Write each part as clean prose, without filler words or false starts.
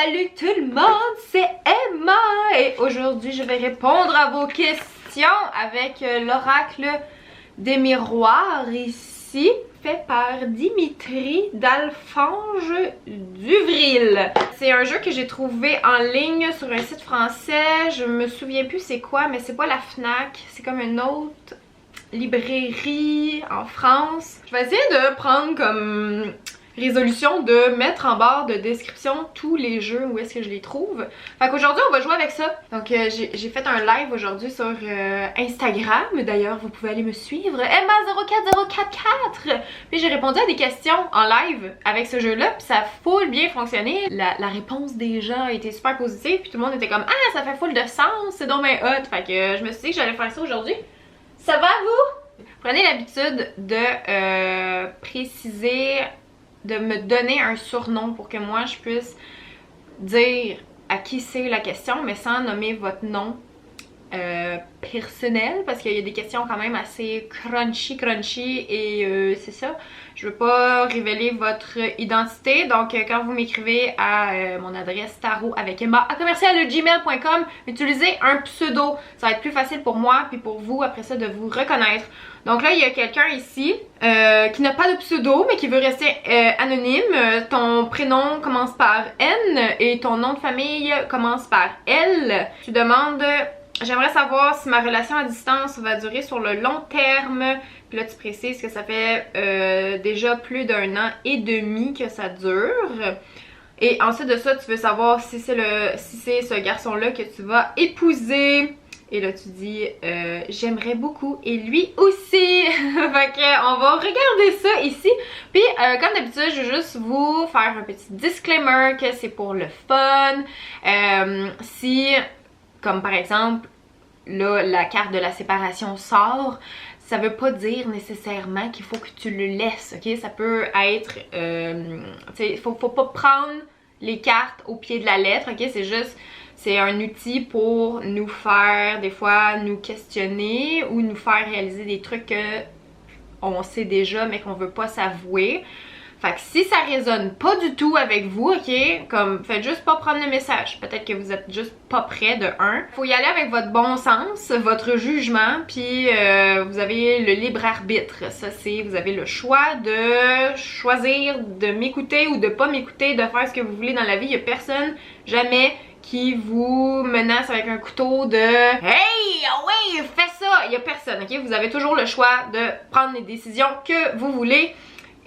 Salut tout le monde, c'est Emma et aujourd'hui je vais répondre à vos questions avec l'oracle des miroirs ici, fait par Dimitri d'Alfange Duvril. C'est un jeu que j'ai trouvé en ligne sur un site français, je me souviens plus c'est quoi, mais c'est pas la FNAC, c'est comme une autre librairie en France. Je vais essayer de prendre comme résolution de mettre en barre de description tous les jeux où est-ce que je les trouve. Fait qu'aujourd'hui on va jouer avec ça. Donc j'ai fait un live aujourd'hui sur Instagram. D'ailleurs vous pouvez aller me suivre, Emma04044. Puis j'ai répondu à des questions en live avec ce jeu là. Puis ça a full bien fonctionné. La réponse des gens a été super positive. Puis tout le monde était comme ah ça fait full de sens, c'est donc bien hot. Fait que je me suis dit que j'allais faire ça aujourd'hui. Ça va vous? Prenez l'habitude de préciser, de me donner un surnom pour que moi je puisse dire à qui c'est la question mais sans nommer votre nom personnel parce qu'il y a des questions quand même assez crunchy et c'est ça, je veux pas révéler votre identité donc quand vous m'écrivez à mon adresse tarot avec Emma @gmail.com, utilisez un pseudo, ça va être plus facile pour moi puis pour vous après ça de vous reconnaître. Donc là il y a quelqu'un ici qui n'a pas de pseudo mais qui veut rester anonyme. Ton prénom commence par N et ton nom de famille commence par L. Tu demandes j'aimerais savoir si ma relation à distance va durer sur le long terme. Puis là tu précises que ça fait déjà plus d'1 an et demi que ça dure. Et ensuite de ça tu veux savoir si c'est ce garçon là que tu vas épouser. Et là tu dis j'aimerais beaucoup et lui aussi. Fait que on va regarder ça ici. Puis comme d'habitude je veux juste vous faire un petit disclaimer que c'est pour le fun. Si comme par exemple là la carte de la séparation sort, ça veut pas dire nécessairement qu'il faut que tu le laisses, ok? Ça peut être tu sais, faut pas prendre les cartes au pied de la lettre, ok? C'est juste c'est un outil pour nous faire des fois nous questionner ou nous faire réaliser des trucs que on sait déjà mais qu'on veut pas s'avouer. Fait que si ça résonne pas du tout avec vous, ok, comme faites juste pas prendre le message. Peut-être que vous êtes juste pas prêt de un. Faut y aller avec votre bon sens, votre jugement, puis vous avez le libre arbitre. Ça c'est, vous avez le choix de choisir de m'écouter ou de pas m'écouter, de faire ce que vous voulez dans la vie. Il y a personne jamais qui vous menace avec un couteau de hey, ah ouais, fais ça. Il y a personne, ok. Vous avez toujours le choix de prendre les décisions que vous voulez.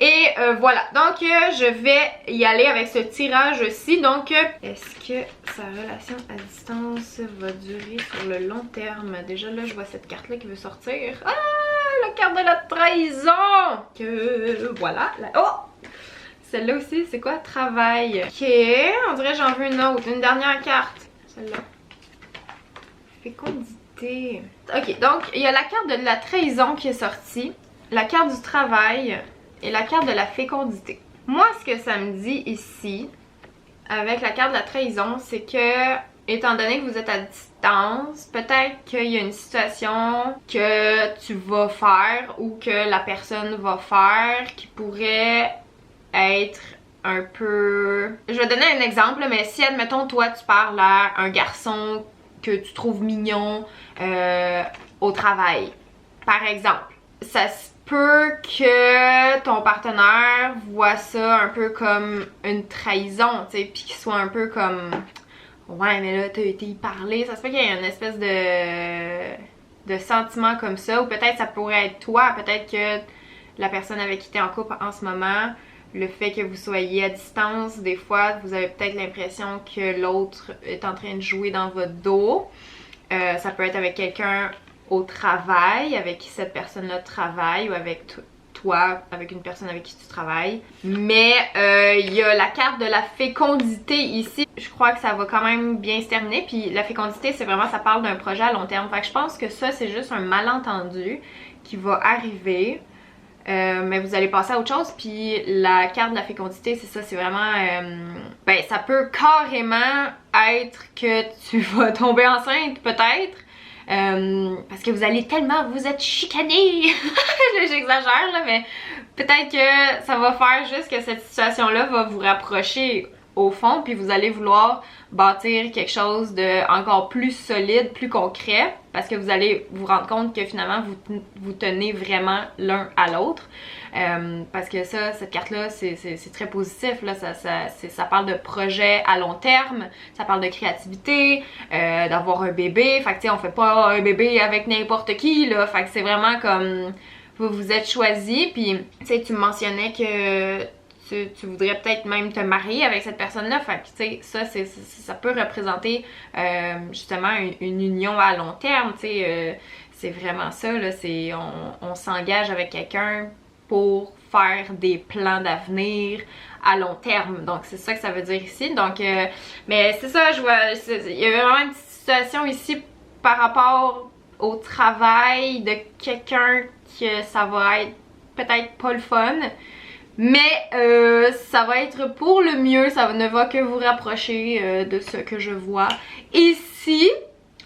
Et voilà, donc je vais y aller avec ce tirage-ci. Donc, est-ce que sa relation à distance va durer sur le long terme? Déjà là, je vois cette carte-là qui veut sortir. Ah, la carte de la trahison! Que voilà. Oh! Celle-là aussi, c'est quoi? Travail. Ok, on dirait que j'en veux une autre. Une dernière carte. Celle-là. Fécondité. Ok, donc il y a la carte de la trahison qui est sortie. La carte du travail. Et la carte de la fécondité. Moi, ce que ça me dit ici, avec la carte de la trahison, c'est que, étant donné que vous êtes à distance, peut-être qu'il y a une situation que tu vas faire ou que la personne va faire qui pourrait être un peu... Je vais donner un exemple, mais si, admettons, toi, tu parles à un garçon que tu trouves mignon au travail, par exemple, ça se peut que ton partenaire voit ça un peu comme une trahison, tu sais, puis qu'il soit un peu comme ouais mais là t'as été y parler, ça se peut qu'il y ait une espèce de sentiment comme ça, ou peut-être ça pourrait être toi, peut-être que la personne avec qui t'es en couple en ce moment, le fait que vous soyez à distance, des fois vous avez peut-être l'impression que l'autre est en train de jouer dans votre dos. Ça peut être avec quelqu'un au travail, avec qui cette personne-là travaille, ou avec toi, avec une personne avec qui tu travailles. Mais il y a la carte de la fécondité ici. Je crois que ça va quand même bien se terminer. Puis la fécondité, c'est vraiment, ça parle d'un projet à long terme. Fait que je pense que ça, c'est juste un malentendu qui va arriver. Mais vous allez passer à autre chose. Puis la carte de la fécondité, c'est ça, c'est vraiment... ben, ça peut carrément être que tu vas tomber enceinte, peut-être. Parce que vous allez tellement vous êtes chicané. J'exagère là, mais peut-être que ça va faire juste que cette situation là va vous rapprocher au fond, puis vous allez vouloir bâtir quelque chose de encore plus solide, plus concret, parce que vous allez vous rendre compte que finalement vous tenez vraiment l'un à l'autre. Parce que ça, cette carte-là, c'est très positif, là. Ça parle de projet à long terme, ça parle de créativité, d'avoir un bébé. Fait que tu sais, on fait pas un bébé avec n'importe qui, là. Fait que c'est vraiment comme vous vous êtes choisi, puis tu sais, tu me mentionnais que tu voudrais peut-être même te marier avec cette personne-là. Fait que, tu sais, ça peut représenter justement une union à long terme, tu sais. C'est vraiment ça, là. On s'engage avec quelqu'un pour faire des plans d'avenir à long terme. Donc, c'est ça que ça veut dire ici. Donc, mais c'est ça, je vois, il y a vraiment une petite situation ici par rapport au travail de quelqu'un que ça va être peut-être pas le fun. Mais ça va être pour le mieux, ça ne va que vous rapprocher de ce que je vois ici.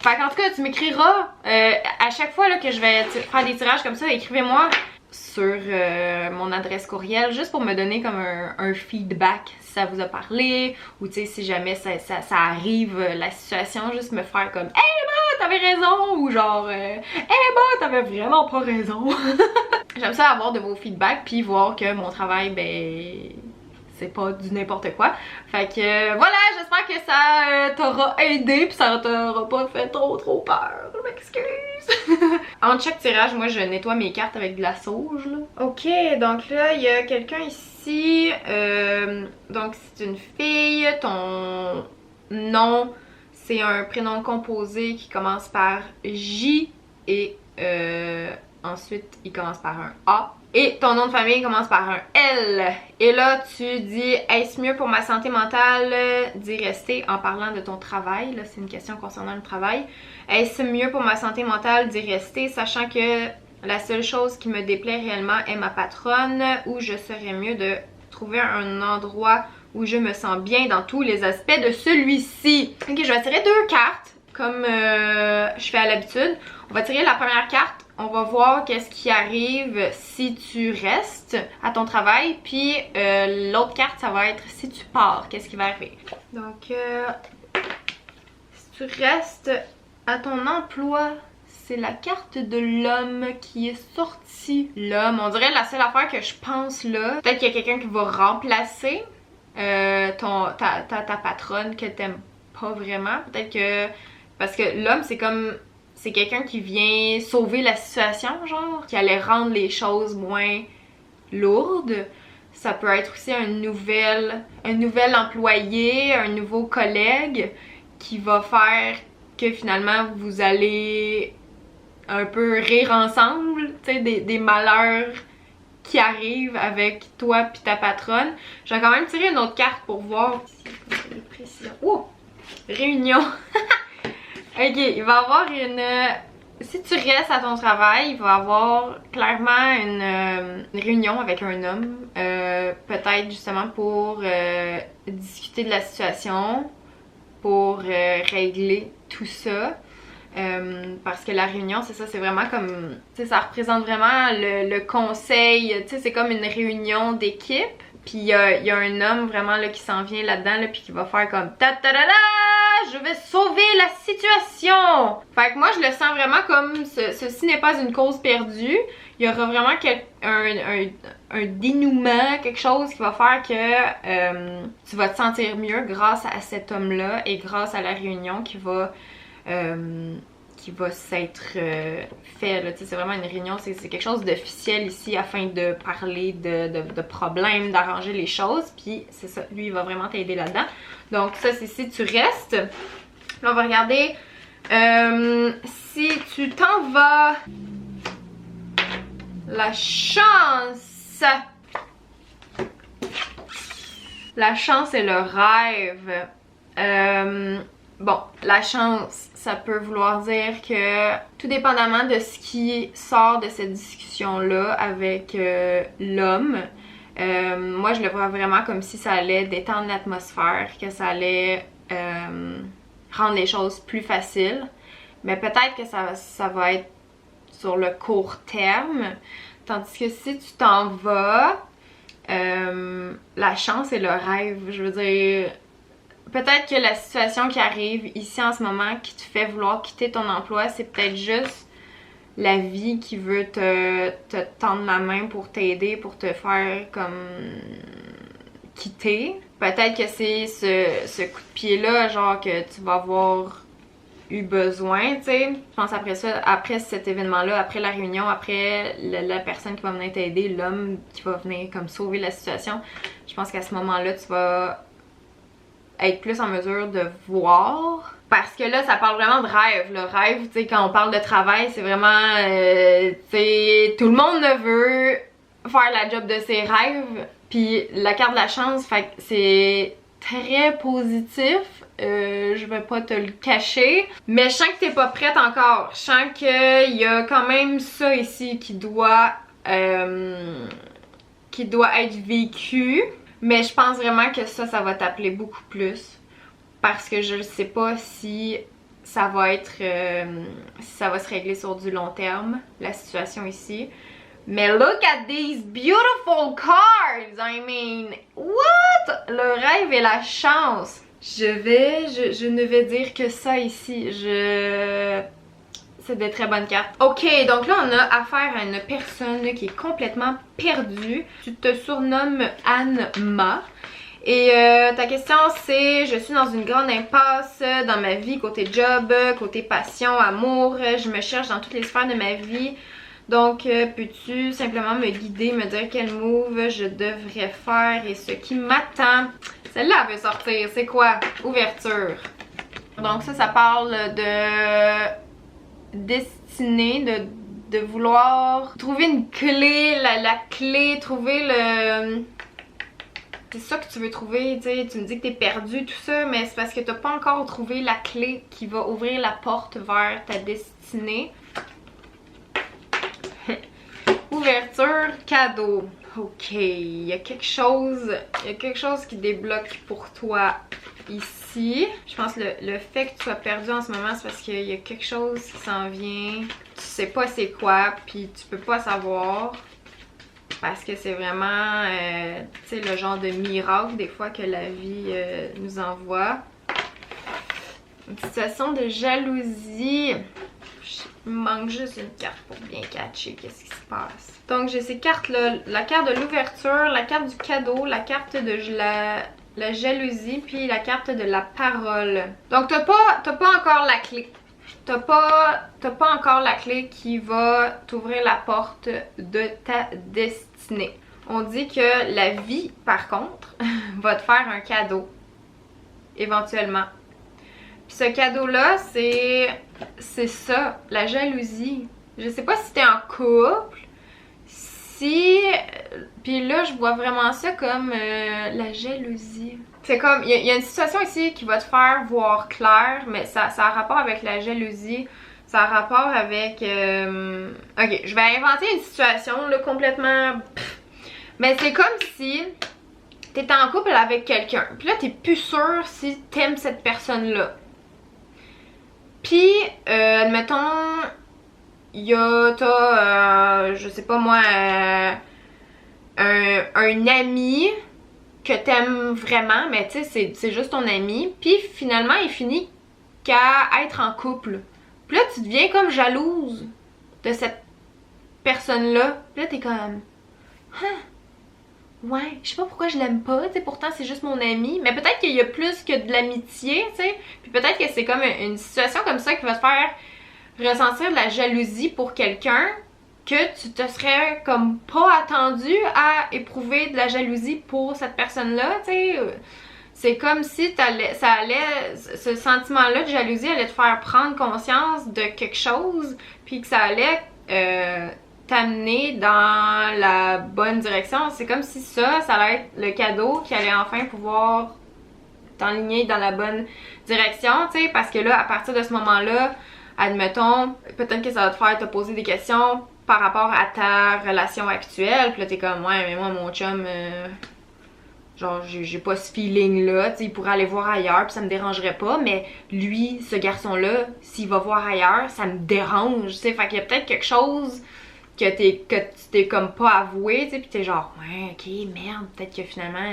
Fait qu'en tout cas, tu m'écriras à chaque fois là, que je vais faire des tirages comme ça, écrivez-moi sur mon adresse courriel juste pour me donner comme un feedback si ça vous a parlé, ou tu sais si jamais ça arrive la situation, juste me faire comme « Hey bah t'avais raison » ou genre « Hey bah t'avais vraiment pas raison ». J'aime ça avoir de vos feedbacks puis voir que mon travail, ben c'est pas du n'importe quoi. Fait que voilà, j'espère que ça t'aura aidé puis ça t'aura pas fait trop peur. Je m'excuse. Entre chaque tirage, moi je nettoie mes cartes avec de la sauge là. Ok, donc là il y a quelqu'un ici. Donc c'est une fille. Ton nom c'est un prénom composé qui commence par J et ensuite il commence par un A. Et ton nom de famille commence par un L. Et là, tu dis, est-ce mieux pour ma santé mentale d'y rester en parlant de ton travail? Là, c'est une question concernant le travail. Est-ce mieux pour ma santé mentale d'y rester, sachant que la seule chose qui me déplaît réellement est ma patronne, ou je serais mieux de trouver un endroit où je me sens bien dans tous les aspects de celui-ci? Ok, je vais tirer 2 cartes, comme je fais à l'habitude. On va tirer la première carte. On va voir qu'est-ce qui arrive si tu restes à ton travail. Puis l'autre carte, ça va être si tu pars, qu'est-ce qui va arriver. Donc, si tu restes à ton emploi, c'est la carte de l'homme qui est sortie. L'homme, on dirait la seule affaire que je pense là. Peut-être qu'il y a quelqu'un qui va remplacer ta patronne que t'aimes pas vraiment. Peut-être que... Parce que l'homme, c'est comme... C'est quelqu'un qui vient sauver la situation, genre, qui allait rendre les choses moins lourdes. Ça peut être aussi un nouvel employé, un nouveau collègue qui va faire que finalement vous allez un peu rire ensemble, tu sais, des malheurs qui arrivent avec toi puis ta patronne. Je vais quand même tirer une autre carte pour voir si oh! Réunion! Ok, il va y avoir une... Si tu restes à ton travail, il va y avoir clairement une réunion avec un homme. Peut-être justement pour discuter de la situation, pour régler tout ça. Parce que la réunion, c'est ça, c'est vraiment comme... Tu sais, ça représente vraiment le conseil. Tu sais, c'est comme une réunion d'équipe. Puis il y a un homme vraiment là qui s'en vient là-dedans là, puis qui va faire comme ta ta da da, je vais sauver la situation. Fait que moi je le sens vraiment comme ceci n'est pas une cause perdue. Il y aura vraiment un dénouement, quelque chose qui va faire que tu vas te sentir mieux grâce à cet homme-là et grâce à la réunion qui va s'être fait. C'est vraiment une réunion, c'est quelque chose d'officiel ici afin de parler de problèmes, d'arranger les choses. Puis c'est ça, lui il va vraiment t'aider là-dedans. Donc ça c'est si tu restes. Là on va regarder si tu t'en vas. La chance. La chance et le rêve. Bon, la chance, ça peut vouloir dire que tout dépendamment de ce qui sort de cette discussion-là avec l'homme, moi je le vois vraiment comme si ça allait détendre l'atmosphère, que ça allait rendre les choses plus faciles. Mais peut-être que ça va être sur le court terme. Tandis que si tu t'en vas, la chance et le rêve. Je veux dire, peut-être que la situation qui arrive ici en ce moment qui te fait vouloir quitter ton emploi, c'est peut-être juste la vie qui veut te tendre la main pour t'aider, pour te faire comme quitter. Peut-être que c'est ce coup de pied-là, genre que tu vas avoir eu besoin, tu sais. Je pense après ça, après cet événement-là, après la réunion, après la personne qui va venir t'aider, l'homme qui va venir comme sauver la situation, je pense qu'à ce moment-là, tu vas être plus en mesure de voir. Parce que là, ça parle vraiment de rêve. Le rêve, tu sais, quand on parle de travail, c'est vraiment, tu sais, tout le monde ne veut faire la job de ses rêves. Puis la carte de la chance, fait que c'est très positif. Je vais pas te le cacher. Mais je sens que t'es pas prête encore. Je sens qu'il y a quand même ça ici qui doit être vécu. Mais je pense vraiment que ça va t'appeler beaucoup plus. Parce que je ne sais pas si ça va être si ça va se régler sur du long terme, la situation ici. Mais look at these beautiful cards! I mean, what? Le rêve et la chance. Je ne vais dire que ça ici. C'est des très bonnes cartes. Ok, donc là on a affaire à une personne qui est complètement perdue. Tu te surnommes Anne-Ma. Et ta question c'est: je suis dans une grande impasse dans ma vie, côté job, côté passion, amour, je me cherche dans toutes les sphères de ma vie. Donc peux-tu simplement me guider, me dire quel move je devrais faire et ce qui m'attend? Celle-là veut sortir, c'est quoi? Ouverture. Donc ça parle de destinée, de vouloir trouver une clé, la clé, trouver le... C'est ça que tu veux trouver, tu sais, tu me dis que t'es perdu, tout ça, mais c'est parce que t'as pas encore trouvé la clé qui va ouvrir la porte vers ta destinée. Ouverture, cadeau. Ok, il y a quelque chose qui débloque pour toi ici. Je pense que le fait que tu sois perdu en ce moment, c'est parce qu'il y a quelque chose qui s'en vient. Tu sais pas c'est quoi, puis tu peux pas savoir. Parce que c'est vraiment, tu sais, le genre de miracle des fois que la vie nous envoie. Une situation de jalousie. Il me manque juste une carte pour bien catcher qu'est-ce qui se passe. Donc j'ai ces cartes-là. La carte de l'ouverture, la carte du cadeau, la carte de la jalousie, puis la carte de la parole. Donc t'as pas encore la clé. T'as pas encore la clé qui va t'ouvrir la porte de ta destinée. On dit que la vie, par contre, va te faire un cadeau. Éventuellement. Puis ce cadeau-là, c'est ça, la jalousie. Je sais pas si t'es en couple. Puis là, je vois vraiment ça comme la jalousie. C'est comme, il y a une situation ici qui va te faire voir clair, mais ça a rapport avec la jalousie. Ça a rapport avec... Ok, je vais inventer une situation là, complètement... Mais c'est comme si t'es en couple avec quelqu'un. Puis là, t'es plus sûr si t'aimes cette personne-là. Puis, admettons, t'as, je sais pas moi, un ami que t'aimes vraiment, mais tu sais, c'est juste ton ami. Puis finalement, il finit qu'à être en couple. Puis là, tu deviens comme jalouse de cette personne-là. Puis là, t'es comme... Ouais, je sais pas pourquoi je l'aime pas, tu sais, pourtant c'est juste mon ami. Mais peut-être qu'il y a plus que de l'amitié, tu sais. Puis peut-être que c'est comme une situation comme ça qui va te faire ressentir de la jalousie pour quelqu'un que tu te serais comme pas attendu à éprouver de la jalousie pour cette personne-là, tu sais. C'est comme si ce sentiment-là de jalousie allait te faire prendre conscience de quelque chose, puis que ça allait t'amener dans la bonne direction. C'est comme si ça allait être le cadeau qui allait enfin pouvoir t'enligner dans la bonne direction, tu sais, parce que là, à partir de ce moment-là, admettons, peut-être que ça va te faire te poser des questions par rapport à ta relation actuelle, puis là t'es comme, ouais, mais moi, mon chum, genre, j'ai pas ce feeling-là, tu sais, il pourrait aller voir ailleurs, puis ça me dérangerait pas, mais lui, ce garçon-là, s'il va voir ailleurs, ça me dérange, tu sais, fait qu'il y a peut-être quelque chose que tu t'es comme pas avoué, tu sais, pis t'es genre, ouais, ok, merde, peut-être que finalement,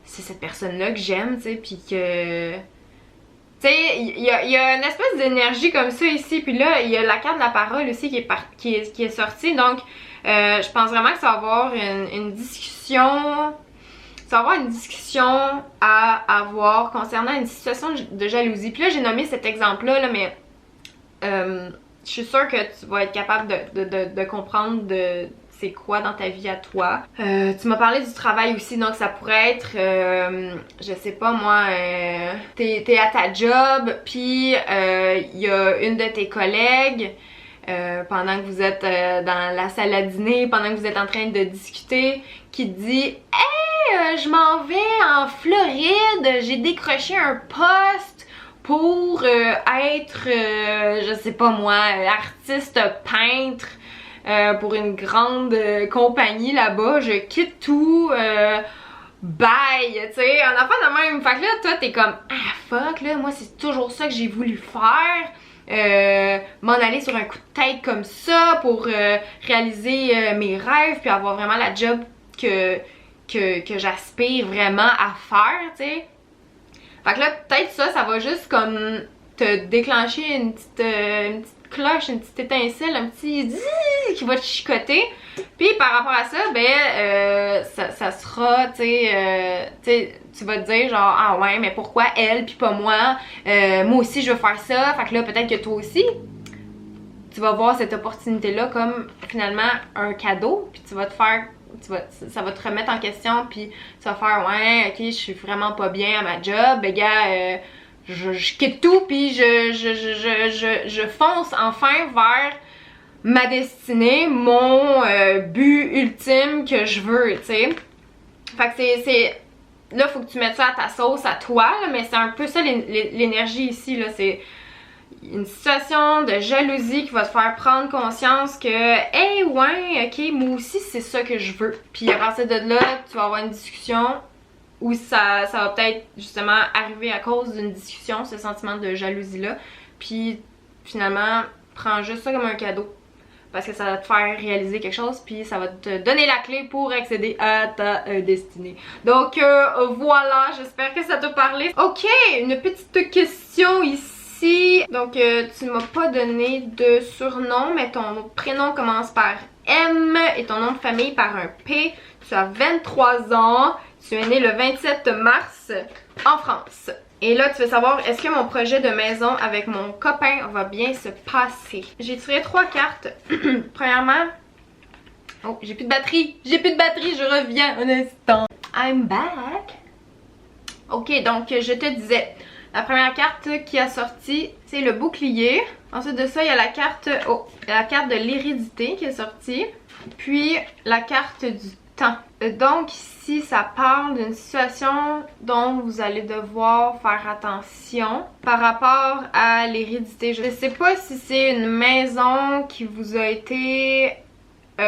c'est cette personne-là que j'aime, tu sais, pis que... Tu sais, il y a une espèce d'énergie comme ça ici, puis là, il y a la carte de la parole aussi qui est sortie, donc je pense vraiment que ça va avoir une discussion... Ça va avoir une discussion à avoir concernant une situation de jalousie. Puis là, j'ai nommé cet exemple-là, là, mais je suis sûre que tu vas être capable de comprendre c'est quoi dans ta vie à toi. Tu m'as parlé du travail aussi, donc ça pourrait être, je sais pas moi, t'es à ta job, puis il y a une de tes collègues, pendant que vous êtes dans la salle à dîner, pendant que vous êtes en train de discuter, qui te dit « Hey, je m'en vais en Floride, j'ai décroché un poste pour être, je sais pas moi, artiste peintre pour une grande compagnie là-bas, je quitte tout, bye, tu sais, un enfant de même. Fait que là, toi, t'es comme « Ah fuck, là, moi c'est toujours ça que j'ai voulu faire. » M'en aller sur un coup de tête comme ça pour réaliser mes rêves puis avoir vraiment la job que j'aspire vraiment à faire, tu sais. Fait que là, peut-être ça va juste comme te déclencher une petite cloche, une petite étincelle, un petit zzzz qui va te chicoter. Puis par rapport à ça, ben ça sera, tu sais, tu vas te dire genre ah ouais mais pourquoi elle puis pas moi, moi aussi je veux faire ça. Fait que là peut-être que toi aussi tu vas voir cette opportunité là comme finalement un cadeau, puis tu vas te faire ça va te remettre en question, puis tu vas faire ouais ok je suis vraiment pas bien à ma job, ben gars je quitte tout puis je fonce enfin vers ma destinée, mon but ultime que je veux, tu sais. Fait que c'est là faut que tu mettes ça à ta sauce, à toi, là, mais c'est un peu ça l'énergie ici, là, c'est une situation de jalousie qui va te faire prendre conscience que hey ouais ok moi aussi c'est ça que je veux, puis à partir de là tu vas avoir une discussion où ça va peut-être justement arriver à cause d'une discussion, ce sentiment de jalousie là, puis finalement prends juste ça comme un cadeau parce que ça va te faire réaliser quelque chose, puis ça va te donner la clé pour accéder à ta destinée. Donc voilà, j'espère que ça t'a parlé. Ok, une petite question ici. Donc tu m'as pas donné de surnom, mais ton prénom commence par M et ton nom de famille par un P. Tu as 23 ans, tu es né le 27 mars en France. Et là, tu veux savoir, est-ce que mon projet de maison avec mon copain va bien se passer? J'ai tiré 3 cartes. Premièrement... Oh, j'ai plus de batterie! J'ai plus de batterie, je reviens un instant. I'm back! Ok, donc je te disais, la première carte qui a sorti, c'est le bouclier. Ensuite de ça, il y a la carte, la carte de l'hérédité qui est sortie. Puis la carte du temps. Donc ici, ça parle d'une situation dont vous allez devoir faire attention par rapport à l'hérédité. Je ne sais pas si c'est une maison qui vous a été... tu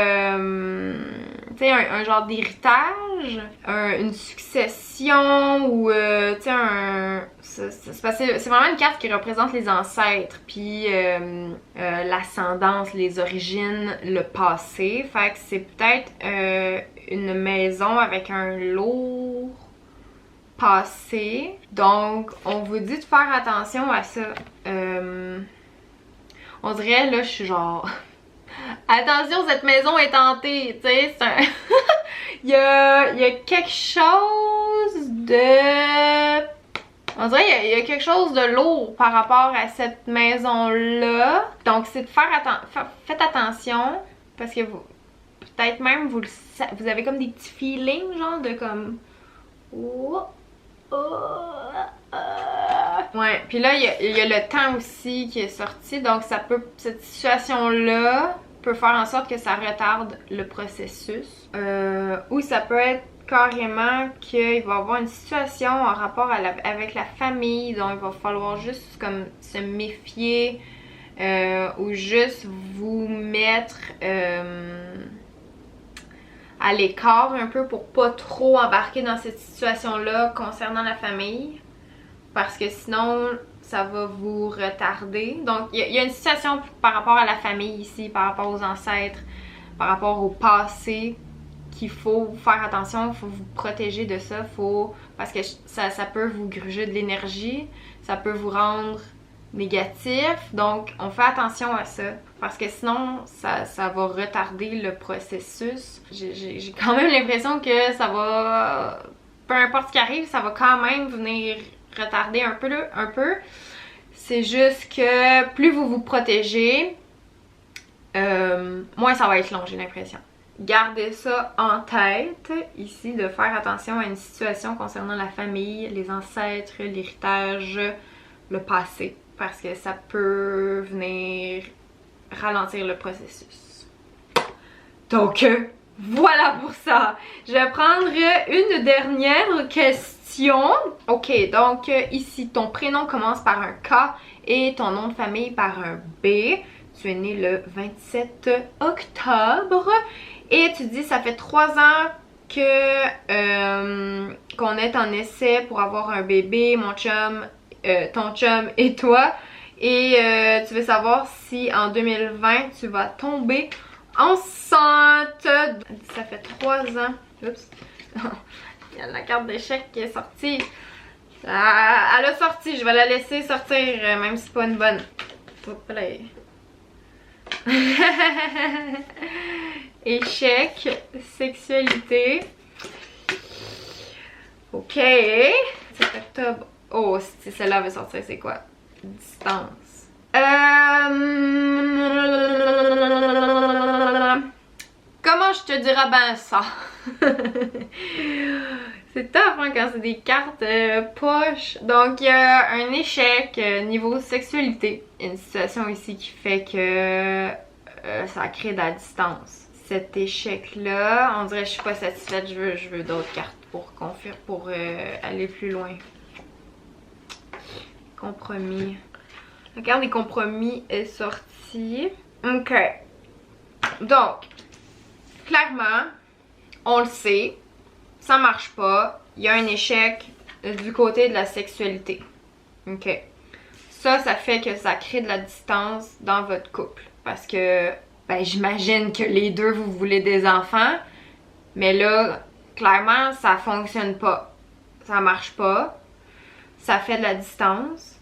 sais, un genre d'héritage, une succession ou tu sais c'est vraiment une carte qui représente les ancêtres, puis l'ascendance, les origines, le passé. Fait que c'est peut-être une maison avec un lourd passé. Donc on vous dit de faire attention à ça. On dirait là je suis genre attention, cette maison est hantée, tu sais, c'est un... il y a quelque chose de... On dirait qu'il y a quelque chose de lourd par rapport à cette maison-là. Donc c'est de faire faites attention, parce que vous... Peut-être même vous avez comme des petits feelings, genre de comme... Ouais, puis là il y a le temps aussi qui est sorti, donc ça peut... Cette situation-là peut faire en sorte que ça retarde le processus. Ou ça peut être carrément qu'il va y avoir une situation en rapport avec la famille, donc il va falloir juste comme se méfier ou juste vous mettre à l'écart un peu pour pas trop embarquer dans cette situation-là concernant la famille. parce que sinon ça va vous retarder. Donc il y a une situation par rapport à la famille ici, par rapport aux ancêtres, par rapport au passé, qu'il faut faire attention, il faut vous protéger de ça, parce que ça peut vous gruger de l'énergie, ça peut vous rendre négatif, donc on fait attention à ça, parce que sinon ça va retarder le processus. J'ai quand même l'impression que ça va, peu importe ce qui arrive, ça va quand même venir retarder un peu. C'est juste que plus vous vous protégez, moins ça va être long, j'ai l'impression. Gardez ça en tête ici, de faire attention à une situation concernant la famille, les ancêtres, l'héritage, le passé, parce que ça peut venir ralentir le processus. Donc voilà pour ça. Je vais prendre une dernière question. Ok, donc ici ton prénom commence par un K et ton nom de famille par un B. Tu es né le 27 octobre. Et tu dis, ça fait 3 ans que qu'on est en essai pour avoir un bébé, mon chum, ton chum et toi. Et tu veux savoir si en 2020 tu vas tomber enceinte. Ça fait 3 ans. Oups. Il y a la carte d'échec qui est sortie. Elle a sorti, je vais la laisser sortir même si c'est pas une bonne. Hop là. Échec, sexualité. Ok. C'est octobre. Oh, si celle-là veut sortir, c'est quoi? Distance. Comment je te dirais ben ça? C'est tough hein, quand c'est des cartes poches. Donc il y a un échec niveau sexualité. Une situation ici qui fait que ça crée de la distance. Cet échec-là, on dirait que je suis pas satisfaite, je veux d'autres cartes pour aller plus loin. Compromis. La carte des compromis est sortie. Ok. Donc, clairement, on le sait, ça marche pas. Il y a un échec du côté de la sexualité. Ok. Ça fait que ça crée de la distance dans votre couple. Parce que, ben, j'imagine que les deux, vous voulez des enfants. Mais là, clairement, ça fonctionne pas. Ça marche pas. Ça fait de la distance.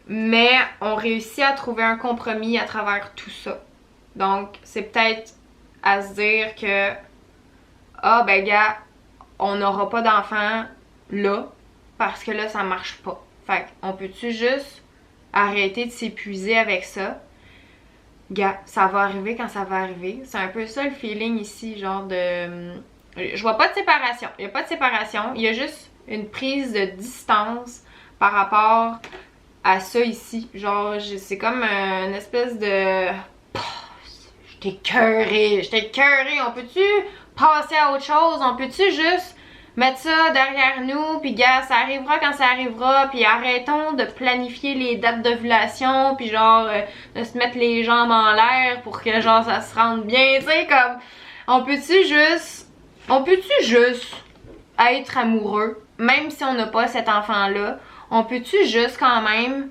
Mais on réussit à trouver un compromis à travers tout ça. Donc, c'est peut-être à se dire que, ah, ben, gars, on n'aura pas d'enfants là. Parce que là, ça marche pas. Fait qu'on peut-tu juste arrêter de s'épuiser avec ça? Gars, ça va arriver quand ça va arriver. C'est un peu ça le feeling ici, genre de... Je vois pas de séparation. Il y a pas de séparation. Il y a juste une prise de distance par rapport à ça ici. Genre, c'est comme une espèce de... J'étais écœurée. On peut-tu passer à autre chose? On peut-tu juste mettre ça derrière nous? Puis gars, ça arrivera quand ça arrivera. Puis arrêtons de planifier les dates d'ovulation. Puis genre, de se mettre les jambes en l'air pour que genre ça se rende bien. Tu sais, comme... On peut-tu juste être amoureux? Même si on n'a pas cet enfant-là, on peut-tu juste quand même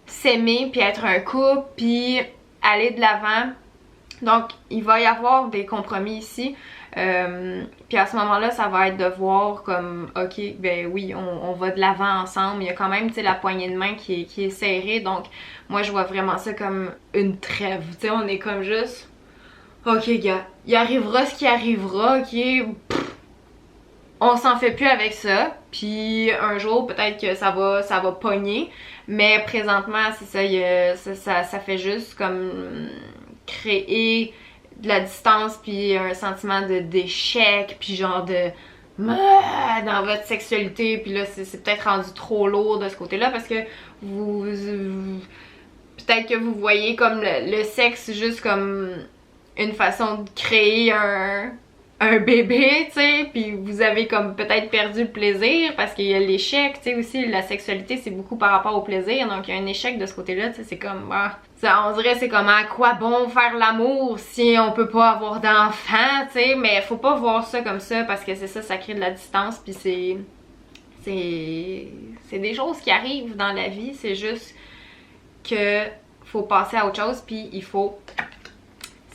s'aimer puis être un couple puis aller de l'avant? Donc, il va y avoir des compromis ici. Puis à ce moment-là, ça va être de voir comme, ok, ben oui, on va de l'avant ensemble. Il y a quand même, tu sais, la poignée de main qui est serrée. Donc, moi, je vois vraiment ça comme une trêve. Tu sais, on est comme juste, ok, gars, il arrivera ce qui arrivera, ok. Pff, on s'en fait plus avec ça. Puis un jour, peut-être que ça va pogner. Mais présentement, c'est ça, ça fait juste comme créer de la distance puis un sentiment d'échec puis genre de dans votre sexualité, puis là c'est peut-être rendu trop lourd de ce côté-là parce que vous peut-être que vous voyez comme le sexe juste comme une façon de créer un bébé, tu sais, puis vous avez comme peut-être perdu le plaisir parce qu'il y a l'échec, tu sais, aussi la sexualité c'est beaucoup par rapport au plaisir, donc il y a un échec de ce côté-là, tu sais, c'est comme, on dirait c'est comme à quoi bon faire l'amour si on peut pas avoir d'enfant, tu sais, mais faut pas voir ça comme ça parce que c'est ça, ça crée de la distance, puis c'est c'est des choses qui arrivent dans la vie, c'est juste que faut passer à autre chose, puis il faut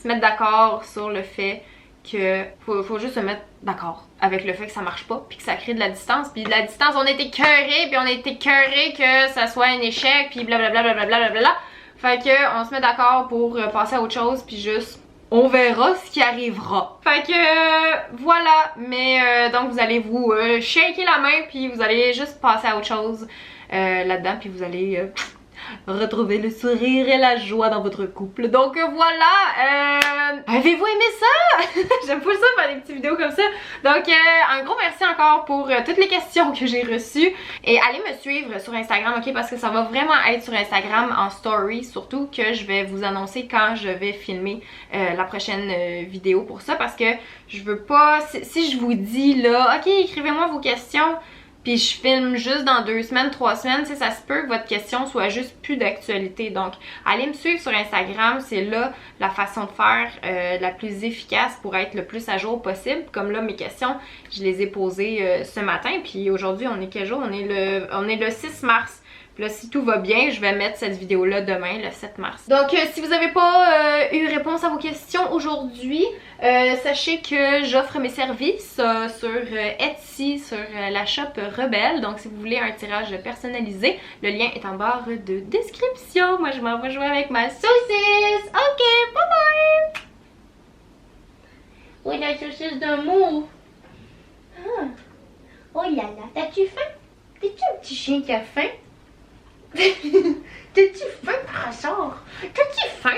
se mettre d'accord sur le fait que faut juste se mettre d'accord avec le fait que ça marche pas, puis que ça crée de la distance, puis de la distance, on est écœurés, puis on est écœurés que ça soit un échec, puis blablabla, blablabla. Fait que on se met d'accord pour passer à autre chose, puis juste on verra ce qui arrivera. Fait que voilà, mais donc vous allez vous shaker la main, puis vous allez juste passer à autre chose là-dedans, puis vous allez retrouver le sourire et la joie dans votre couple. Donc voilà, avez-vous aimé ça? J'aime pas ça faire des petites vidéos comme ça. Donc un gros merci encore pour toutes les questions que j'ai reçues. Et allez me suivre sur Instagram, ok? Parce que ça va vraiment être sur Instagram en story, surtout que je vais vous annoncer quand je vais filmer la prochaine vidéo pour ça. Parce que je veux pas, si je vous dis là, ok, écrivez-moi vos questions, puis je filme juste dans 2 semaines, 3 semaines, ça se peut que votre question soit juste plus d'actualité. Donc, allez me suivre sur Instagram, c'est là la façon de faire la plus efficace pour être le plus à jour possible. Comme là, mes questions, je les ai posées ce matin, puis aujourd'hui, on est quel jour? On est le 6 mars. Puis là, si tout va bien, je vais mettre cette vidéo-là demain, le 7 mars. Donc, si vous n'avez pas eu réponse à vos questions aujourd'hui, sachez que j'offre mes services sur Etsy, sur la shop Rebelle. Donc, si vous voulez un tirage personnalisé, le lien est en barre de description. Moi, je m'en vais jouer avec ma saucisse. Ok, bye bye! Oui, la saucisse d'amour. Ah. Oh là là, t'as-tu faim? T'es-tu un petit chien qui a faim? T'as-tu faim, par hasard? T'as-tu faim?